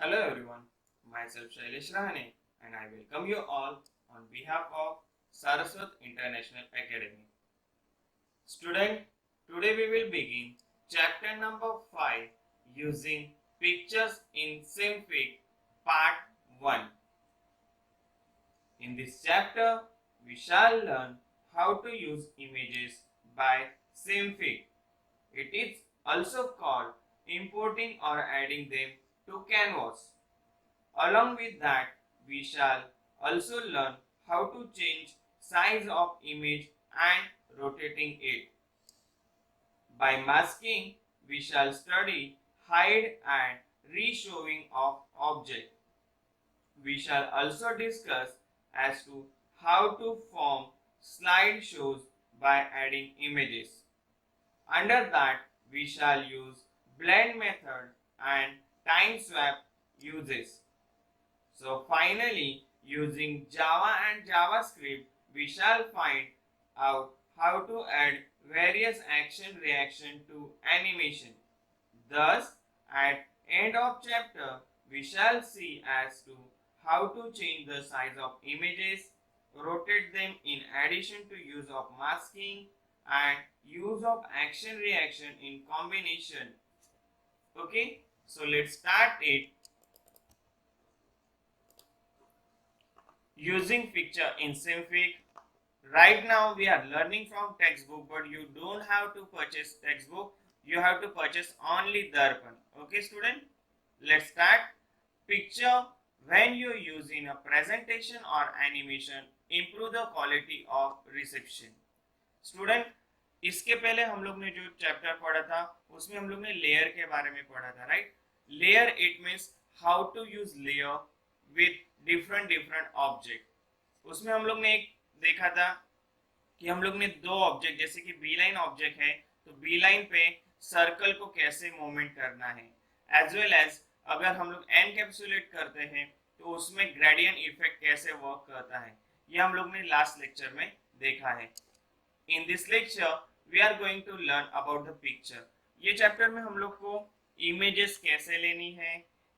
Hello everyone, myself Shailesh Rahane and I welcome you all on behalf of Saraswat International Academy. Student, today we will begin chapter number 5 using pictures in Simfig part 1. In this chapter, we shall learn how to use images by Simfig. It is also called importing or adding them to canvas. Along with that, we shall also learn how to change size of image and rotating it. By masking, we shall study hide and re-showing of object. We shall also discuss as to how to form slideshows by adding images. Under that, we shall use blend method and time swap uses. So finally, using Java and JavaScript, we shall find out how to add various action reaction to animation. Thus, at end of chapter, we shall see as to how to change the size of images, rotate them in addition to use of masking and use of action reaction in combination. Okay, so let's start it. Using picture in Simfig. Right now we are learning from textbook, but you don't have to purchase textbook. You have to purchase only Darpan. Okay, student? Let's start. Picture when you use in a presentation or animation, improve the quality of reception. Student, इसके पहले हम लोग ने जो chapter पढ़ा था उसमें हम लोग ने लेयर के बारे में पढ़ा था, right? Layer it means how to use layer with different object. उसमें हम लोग ने एक देखा था कि हम लोग ने दो ऑब्जेक्ट जैसे कि बी लाइन ऑब्जेक्ट है तो बी लाइन पे सर्कल को कैसे मूवमेंट करना है, एज वेल एज अगर हम लोग एनकैप्सुलेट करते हैं तो उसमें ग्रेडियंट इफेक्ट कैसे वर्क करता है, ये हम लोग ने लास्ट लेक्चर में देखा है. In this lecture we are going to learn about the picture. ये चैप्टर में हम लोग को इमेजेस कैसे लेनी है,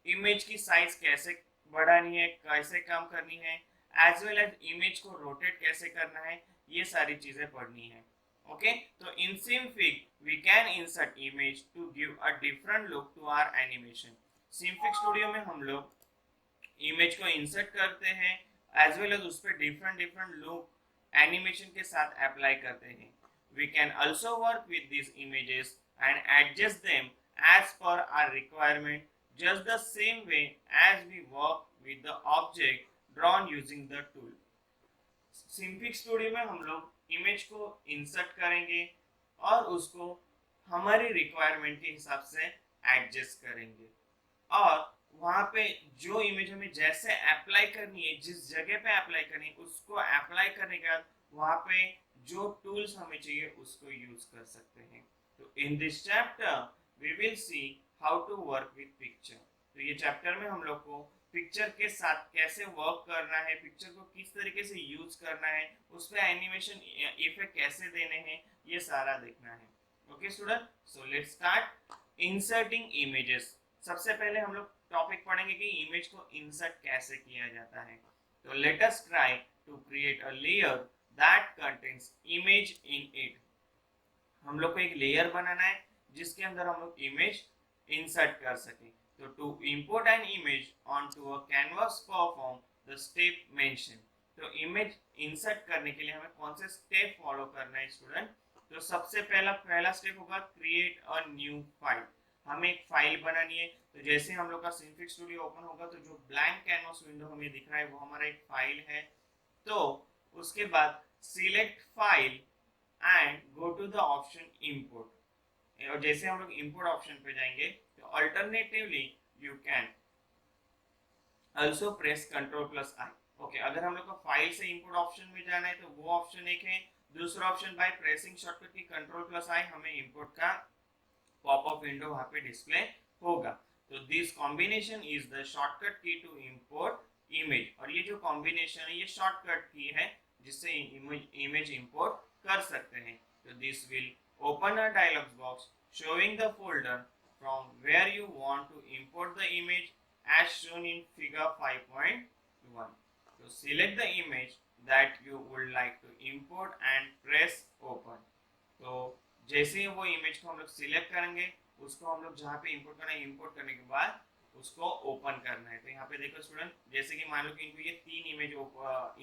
इमेज की साइज कैसे बढ़ानी है, कैसे काम करनी है, एज वेल एज इमेज को रोटेट कैसे करना है, ये सारी चीजें पढ़नी है. ओके, तो in Simfig we can insert image to give a different look to our animation. Simfig studio में हम लोग इमेज को इंसर्ट करते हैं एज वेल एज उस पर डिफरेंट लुक एनिमेशन के साथ अप्लाई करते हैं. We can also work with this images and adjust them as per our requirement, just the same way as we work with the object drawn using the tool. Simfig studio में हम लोग image को insert करेंगे और उसको हमारी requirement के हिसाब से एडजस्ट करेंगे और वहाँ पे जो इमेज हमें जैसे अप्लाई करनी है, जिस जगह पे अप्लाई करनी है, उसको अप्लाई करने के बाद वहाँ पे जो टूल्स हमें चाहिए उसको यूज कर सकते हैं. तो in this chapter we will see how to work with picture. तो ये चैप्टर में हम लोग को पिक्चर के साथ कैसे वर्क करना है, पिक्चर को किस तरीके से यूज करना है, उस पर एनिमेशन इफेक्ट कैसे देने हैं, ये सारा देखना है. Okay student, so let's start inserting images. सबसे पहले हम लोग टॉपिक पढ़ेंगे कि इमेज को इंसर्ट कैसे किया जाता है. तो let us try to create a layer that contains image in it. हम लोग को एक लेयर बनाना है जिसके अंदर हम लोग इमेज इंसर्ट कर सके. तो to import an image onto a canvas perform the step mention. तो इमेज इंसर्ट करने के लिए हमें कौन से स्टेप फॉलो करना है स्टूडेंट? तो सबसे पहला स्टेप होगा क्रिएट अ न्यू फाइल. हमें एक फाइल बनानी है. तो जैसे हम लोग का Simfig स्टूडियो ओपन होगा तो जो ब्लैंक कैनवास विंडो हमें दिख रहा है वो हमारा एक फाइल है. तो उसके बाद select file and go to the option import. और जैसे हम लोग इंपोर्ट ऑप्शन पे जाएंगे तो alternatively you can also press Ctrl+I. Okay, अगर हम लोग को फाइल से इंपोर्ट ऑप्शन में जाना है तो वो ऑप्शन एक है. दूसरा ऑप्शन बाय प्रेसिंग शॉर्टकट की Ctrl+I हमें इंपोर्ट का पॉपअप विंडो वहां पे डिस्प्ले होगा. तो this combination is the shortcut की टू इंपोर्ट इमेज. और ये जो कॉम्बिनेशन है ये शॉर्टकट की है जिससे इमेज इंपोर्ट कर सकते हैं. तो this will open a dialog box showing the folder from where you want to import the image as shown in figure 5.1. So select the image that you would like to import and press open. तो जैसे ही वो image को हम लोग select करेंगे, उसको हम लोग जहाँ पे इंपोर्ट करना है, इंपोर्ट करने के बाद उसको ओपन करना है। तो यहाँ पे देखो स्टूडेंट, जैसे कि मान लो कि इनको ये 3 इमेज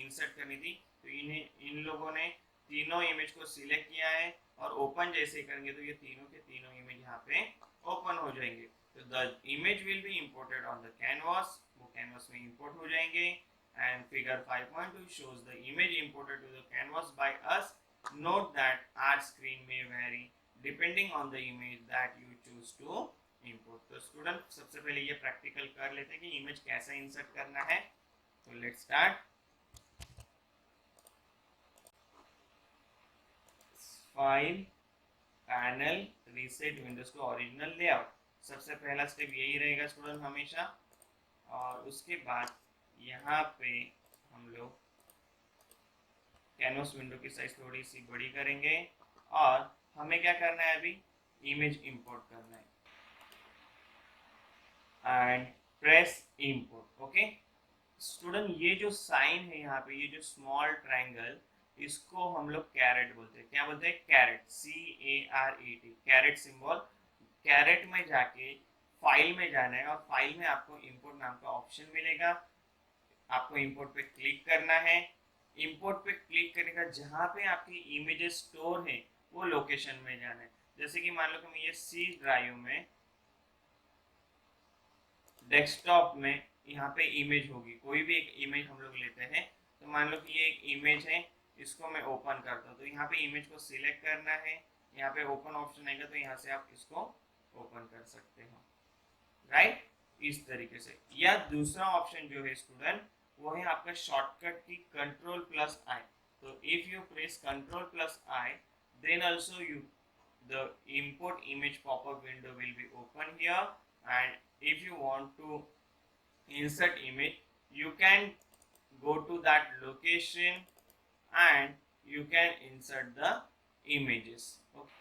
इंसर्ट करनी थी, तो इन लोगों ने तीनों इमेज को सिलेक्ट किया है और ओपन जैसे ही करेंगे तो ये तीनों के तीनों इमेज यहाँ पे ओपन हो जाएंगे। तो the image will be imported on the canvas, वो कैनवास में इंपोर्ट हो जाएंगे। And figure 5.2 shows the image imported to the canvas by us. Note that our screen may vary depending on the image that you choose to import. तो student सबसे पहले ये practical कर लेते हैं कि इमेज कैसे इंसर्ट करना है। तो let's start. File, panel, reset windows to original layout. सबसे पहला स्टेप यही रहेगा स्टूडेंट हमेशा। और उसके बाद यहाँ पे हम लोग कैनवस विंडो की साइज थोड़ी सी बड़ी करेंगे और हमें क्या करना है, अभी इमेज इंपोर्ट करना है and press import. Okay student, ये जो साइन है यहाँ पे, ये जो स्मॉल ट्रायंगल, इसको हम लोग कैरेट बोलते हैं। क्या बोलते हैं? Caret, CARET, caret symbol. Caret में जाके फाइल में जाना है और फाइल में आपको इंपोर्ट नाम का ऑप्शन मिलेगा। आपको इंपोर्ट पे क्लिक करना है। इंपोर्ट पे क्लिक करने का जहाँ पे आपकी इमेजेस स्टोर है वो लोकेशन में जाना है। जैसे कि मान लो कि ये C ड्राइव में डेस्कटॉप में यहाँ पे इमेज होगी, कोई भी एक इमेज हम लोग लेते हैं। तो मान लो कि ये एक इमेज है, इसको मैं ओपन करता हूँ। तो यहाँ पे इमेज को सिलेक्ट करना है, यहाँ पे ओपन ऑप्शन आएगा, तो यहाँ से आप इसको ओपन कर सकते हो, राइट, इस तरीके से। या दूसरा ऑप्शन जो है स्टूडेंट, वो है आपका शॉर्टकट की Ctrl+I। तो if you press Ctrl+I, then also the import image pop-up window will be open here, and if you want to insert image, you can go to that location and you can insert the images. Okay,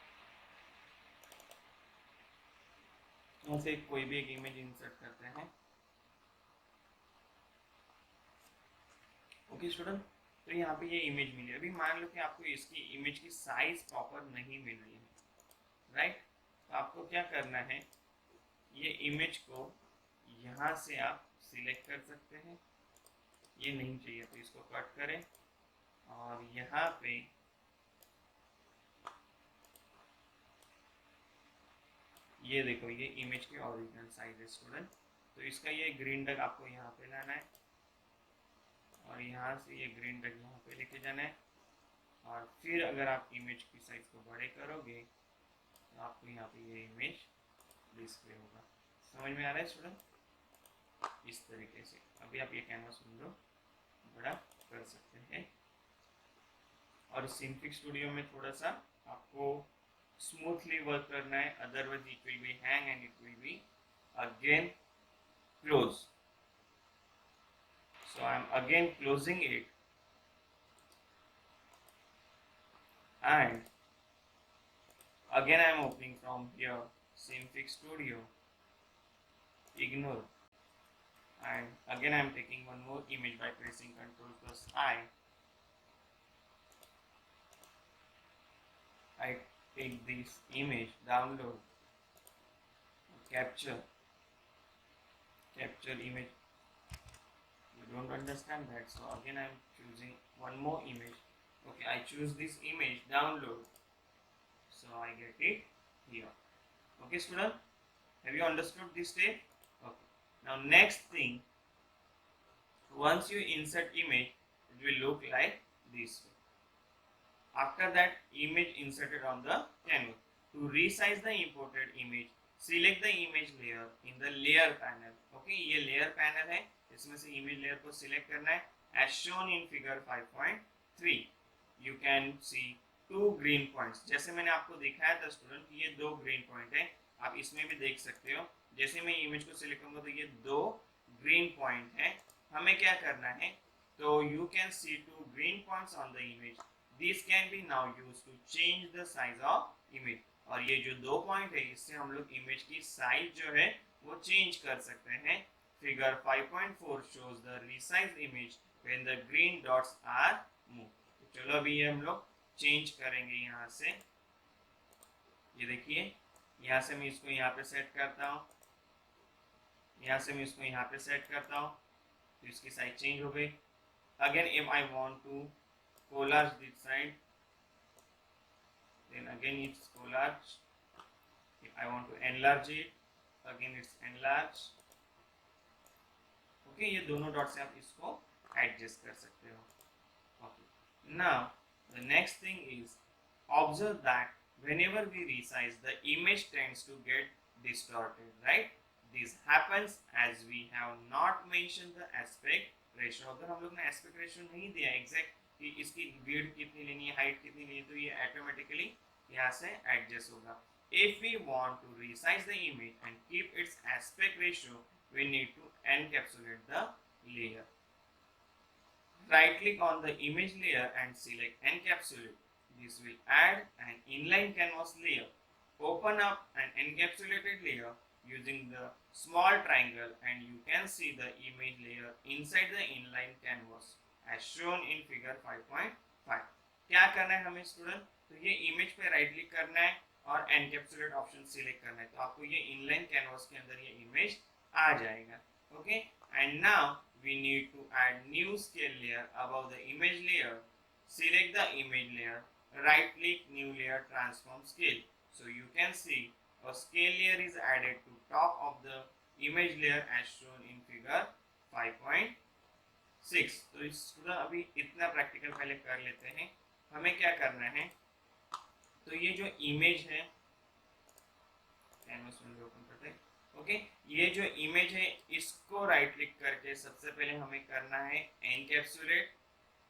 यहाँ से कोई भी एक image insert करते हैं। Okay student, तो यहाँ पे ये इमेज मिली। अभी मान लो कि आपको इसकी इमेज की साइज प्रॉपर नहीं मिल रही है, राइट। तो आपको क्या करना है, ये इमेज को यहाँ से आप सिलेक्ट कर सकते हैं। ये नहीं चाहिए तो इसको कट करें और यहाँ पे ये देखो, ये इमेज की ओरिजिनल साइज है स्टूडेंट। तो इसका ये ग्रीन डग आपको यहाँ पे लाना है और यहाँ से ये ग्रीन डग यहाँ पे लेके जाना है। और फिर अगर आप इमेज की साइज को बड़े करोगे तो आपको यहाँ पे ये इमेज डिस्प्ले होगा। समझ में आ रहा है स्टूडेंट? इस तरीके से अभी आप ये कैनवास विंडो बड़ा कर सकते हैं। और सिंफिक स्टूडियो में थोड़ा सा आपको स्मूथली वर्क करना है, otherwise it will be hang and it will be again close. So I am again closing it and again I am opening from here Simfix Studio, ignore, and again I am taking one more image by pressing Ctrl+I. I take this image, download, capture image. Don't understand that, so again I am choosing one more image. Okay, I choose this image, download, so I get it here. Okay student, have you understood this step? Okay, now next thing, once you insert image, it will look like this way. After that, image inserted on the canvas. To resize the imported image, select the image layer in the layer panel. Okay, ये layer panel है, इसमें से image layer को select करना है। As shown in figure 5.3, you can see 2 green points. जैसे मैंने आपको दिखाया था स्टूडेंट, ये 2 ग्रीन पॉइंट है, आप इसमें भी देख सकते हो। जैसे मैं इमेज को सिलेक्ट करूंगा तो ये 2 ग्रीन पॉइंट है। हमें क्या करना है, तो you can see 2 green points on the image. This can be now used to change the size of image. और ये जो 2 पॉइंट है, इससे हम लोग इमेज की साइज जो है वो चेंज कर सकते हैं। figure 5.4 shows the resized image when the green dots are moved. तो चलो अभी ये हम लोग चेंज करेंगे यहाँ से। ये देखिए यहाँ से मैं इसको यहाँ पे सेट करता हूँ, यहाँ से मैं इसको यहाँ पे सेट करता हूँ, तो इसकी साइज चेंज हो गई। Again if I want to collage this side, then again it's collage. If I want to enlarge it, again it's enlarge. Okay, ये दोनों डॉट से आप इसको एडजस्ट कर सकते हो। Okay, now the next thing is observe that whenever we resize, the image tends to get distorted, right? This happens as we have not mentioned the aspect ratio. अगर हम लोग ने aspect ratio नहीं दिया exact कि इसकी width कितनी लेनी है, हाइट कितनी लेनी है, तो ये ऑटोमेटिकली यहाँ से एडजस्ट होगा। If we want to resize the image and keep its aspect ratio, we need to encapsulate the layer. Right click on the image layer and select encapsulate. This will add an inline canvas layer. Open up an encapsulated layer using the small triangle and you can see the image layer inside the inline canvas as shown in figure 5.5. क्या करना है हमें student? तो ये image पे right click करना है और एनकैप्सुलेट ऑप्शन सिलेक्ट करना है, तो आपको ये इनलाइन कैनवास के अंदर ये इमेज आ जाएगा। Okay, and now we need to add new scale layer above the image layer. Select the image layer, right click new layer, transform scale. So you can see a scale layer is added to top of the image layer as shown in figure 5.6. तो student अभी इतना practical पहले कर लेते हैं। हमें क्या करना है, तो ये जो इमेज है कैनवस विंडो ओपन करते हैं। ओके, ये जो इमेज है इसको राइट क्लिक करके सबसे पहले हमें करना है एनकैप्सुलेट।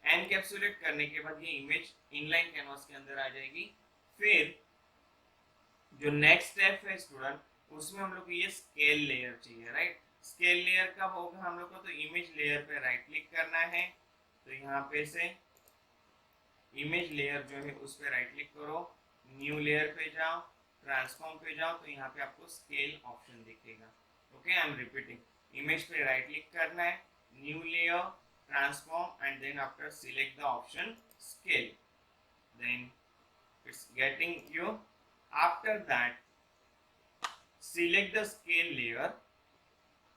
एनकैप्सुलेट करने के बाद ये इमेज इनलाइन कैनवास के अंदर आ जाएगी। फिर जो नेक्स्ट स्टेप है स्टूडेंट, उसमें हम लोग को ये स्केल लेयर चाहिए, राइट? स्केल लेयर कब होगा हम लोग को, तो इमेज लेयर पे राइट क्लिक करना है, तो यहाँ पे से इमेज लेयर जो है उस पे राइट क्लिक करो, न्यू लेयर पे जाओ, ट्रांसफॉर्म पे जाओ, तो यहाँ पे आपको स्केल ऑप्शन दिखेगा। Okay, I am repeating, image पे राइट क्लिक करना है, new layer, transform and then after select the option scale, then it's getting you. After that, select the scale layer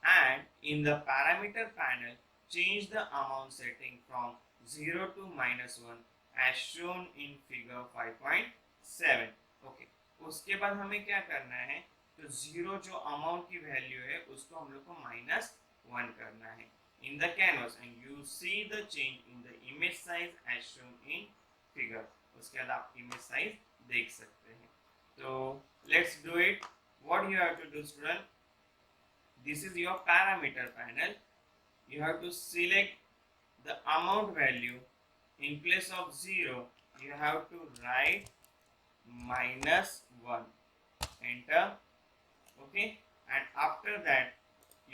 and in the parameter panel change the amount setting from 0 to -1 as shown in figure 5.7. Okay, उसके बाद हमें क्या करना है, तो 0 जो amount की value है उसको हम लोग को -1 करना है in the canvas and you see the change in the image size as shown in figure. उसके बाद आप इमेज साइज देख सकते हैं। So let's do it. What you have to do, student? This is your parameter panel. You have to select the amount value. In place of 0, you have to write -1. Enter. Okay. And after that,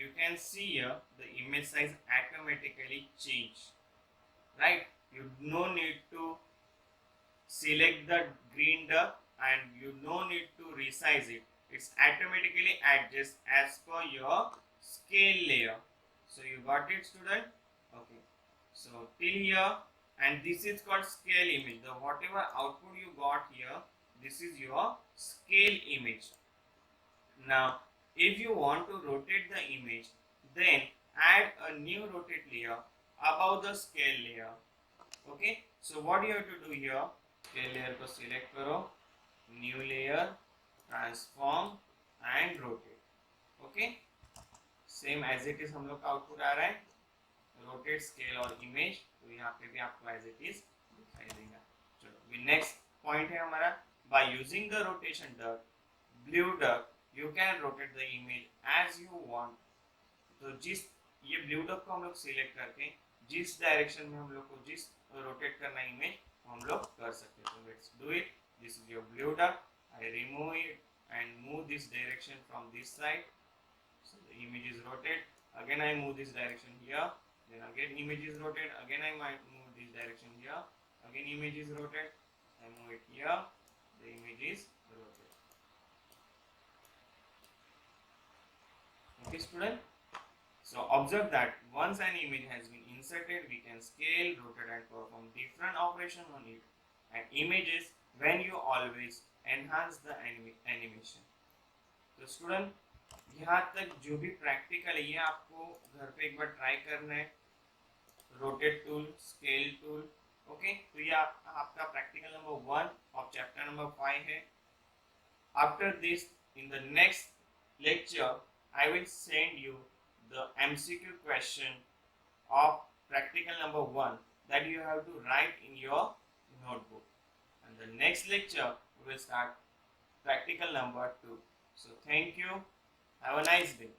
you can see here the image size automatically change. Right? You no need to select the green duck and you no need to resize it. It's automatically adjust as per your scale layer. So you got it, student? Okay, so till here, and this is called scale image. The whatever output you got here, this is your scale image. Now if you want to rotate the image, then add a new rotate layer above the scale layer. Okay, so what you have to do here, scale layer को select करो, new layer, transform and rotate. Okay, same as it is हम लोग का output आ रहा है, rotate, scale और image, तो यहाँ पे भी आपको एज इट इज दिखाई देगा। चलो नेक्स्ट पॉइंट है हमारा, by using the rotation duck, blue duck, you can rotate the image as you want. तो जिस ये ब्लू डक को हम लोग सिलेक्ट करके जिस डायरेक्शन में हम लोग को जिस रोटेट करना इमेज हम लोग कर सकते हैं। तो let's do it. This is your blue duck. I remove it and move this direction from this side. So the image is rotated. Again I move this direction here. Then again image is rotated. Again I might move this direction here. Again image is rotated. I move it here. The image is rotated. Okay, student. So observe that once an image has been inserted, we can scale, rotate and perform different operations on it. And images when you always enhance the animation. तो student यहाँ तक जो भी practical है ये आपको घर पे एक बार ट्राई करना है. Rotate tool, scale tool. Okay, तो ये आपका practical number 1 of chapter number 5 है. After this in the next lecture I will send you the MCQ question of practical number 1 that you have to write in your notebook. And the next lecture we will start practical number 2. So thank you. Have a nice day.